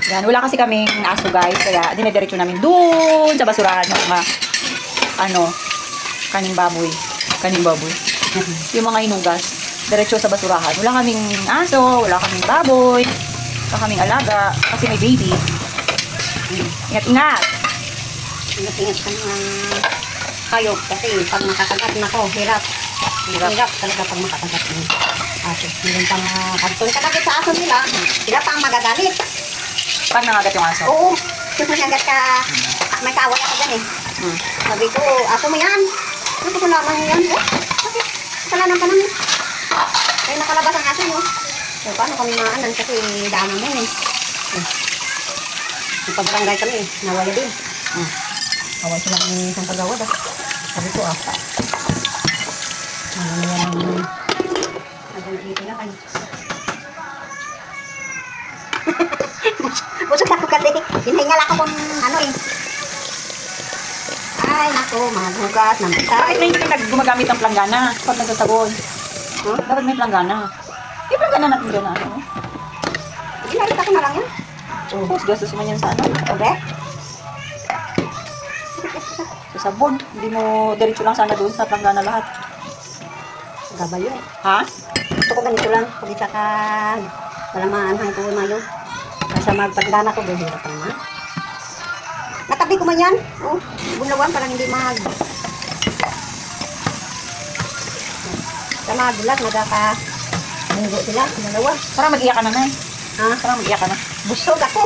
Yan, wala kasi kaming aso guys, kaya dinediretso namin doon sa basurahan yung mga kaning baboy. Yung mga hinugas, diretso sa basurahan. Wala kaming aso, wala kaming baboy, wala kaming alaga kasi may baby. Ingat-ingat. Ingat-ingat ka mga hayop kasi pag makakagat na ko, hirap talaga pag makakagat mo. Aso, meron pang karton kakagit sa aso nila, sila pang magagalit. Pag nangagat yung aso? Oo, kung nangagat ka, may kaaway ako dyan eh. Sabi ko, aso mo yan. Ano ko lamang yan? Bakit? Kasalanan ka namin. Kaya nakalabas ang aso nyo. So, paano kami maanan kasi daanan mo eh. Pagbarangay kami, nawala din. Awal sila ng isang pagawad ah. Sabi ko dito na kayo. Busog ako kasi. Hinahingal ako kung Ay, naku, mga bugat ng bitay. Bakit na hindi ka gumagamit ng planggana pag nagsasabon? Dapat may planggana. Yung planggana natin dyan Ginalita ko na lang yan. Gastos mo yan sa Correct? sa sabon. Hindi mo diretso lang sana doon sa planggana lahat. Gabay yun. Ha? Gusto ko ganito lang. Pag isa ka, wala maanhang ko mayo. Kasi magpagdana ko, behirap naman. Natabi ko man yan. Bunlawan, parang hindi sa mga bulag, nagkaka-munggo sila, bunlawan. Parang mag-iyak ka na na eh. Ha? Parang mag-iyak ka na. Busog ako.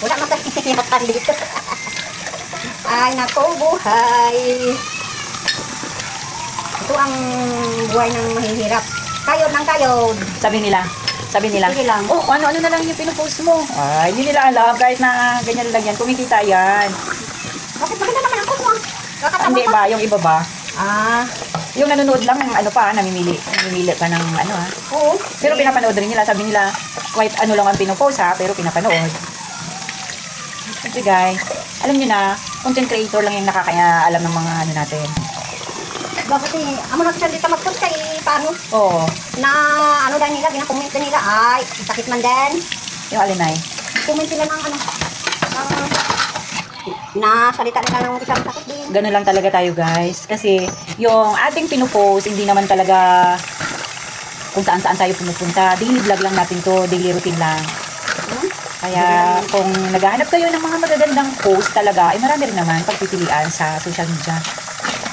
Wala masasinipan dito. Ay, nako, buhay. Ito ang buhay ng mahihirap. Kayod ng kayod. Sabi nila. Sige lang. Oh, ano na lang yung pinupost mo. Ay, hindi nila alam. Kahit na ganyan lang yan. Kumikita yan. Bakit maganda naman ang kumo? Hindi ba? Yung iba ba? Yung nanonood lang ng namimili. Namimili pa ng Oo. Pero pinapanood rin nila. Sabi nila, quite lang ang pinupost pero pinapanood. Kasi guys, alam nyo na, content creator lang yung nakakaalam ng mga natin. Bakit amo na kasi dito mag-post kay paano? Oo. Na dahil nila, gina-comment nila, ay, sakit man din. Yung alinay. Comment nila ng na salita nila ng isang sakit din. Ganun lang talaga tayo guys. Kasi yung ating pinupost, hindi naman talaga kung saan-saan tayo pumupunta. Daily vlog lang natin to, daily routine lang. Kaya kung naghahanap kayo ng mga magagandang post talaga, ay marami rin naman pagpipilian sa social media.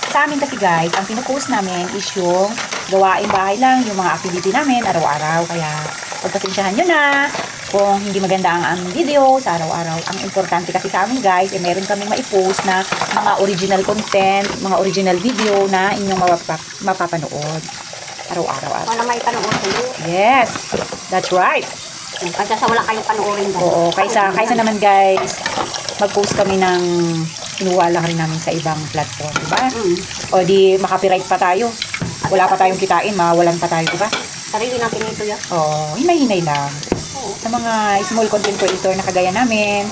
Sa amin kasi guys, ang pinupost namin is yung gawaing bahay lang, yung mga activity namin araw-araw. Kaya pagpasensyahan nyo na kung hindi maganda ang aming video sa araw-araw. Ang importante kasi sa amin guys, meron kaming maipost na mga original content, mga original video na inyong mapapanood araw-araw. Wala may panood kayo. Yes, that's right. Kasi sa wala kayong panoorin ba? Oo, kaysa naman guys, mag-post kami ng kinuha lang rin namin sa ibang platform, diba? O di makapiright pa tayo. Wala pa tayong kitain, mawalan pa tayo, diba? Sarili natin ito yan. Oo, hinay-hinay lang. Sa mga small content creator na kagaya namin,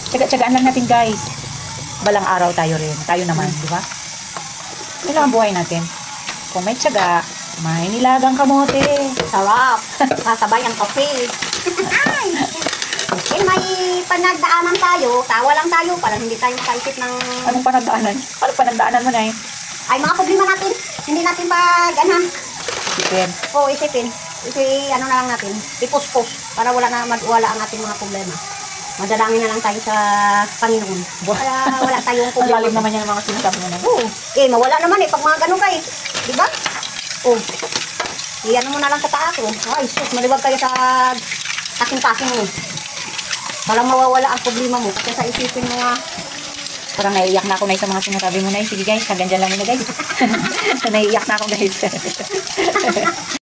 tsaga-tsagaan lang natin guys. Balang araw tayo rin. Tayo naman, diba? Ito lang ang buhay natin. Kung may tsaga, may nilagang kamote. Sarap. Kasabay ang kape. Ay! May panagdaanan tayo, tawa lang tayo, parang hindi tayo makaisip ng... Anong panagdaanan? Anong panagdaanan mo na eh? Ay, mga problema natin. Hindi natin Isipin. Oo, isipin. Na lang natin. Ipos-pos. Para wala ang ating mga problema. Madalangin na lang tayo sa Panginoon. Para wala tayong Ang problema. lalim naman yan ang mga sinasabi mo na. Oo. Mawala naman pag mga ganun kayo. Diba? Oo. Iyan mo na lang sa taas. Ay, sus, maliwag kayo sa kasing-kasing mo. Para mawawala ang problema mo. Kasi sa isipin mo nga. Parang naiiyak na ako na sa mga sinasabi mo na. Sige guys, hanggang dyan lang muna guys. Naiiyak na ako guys.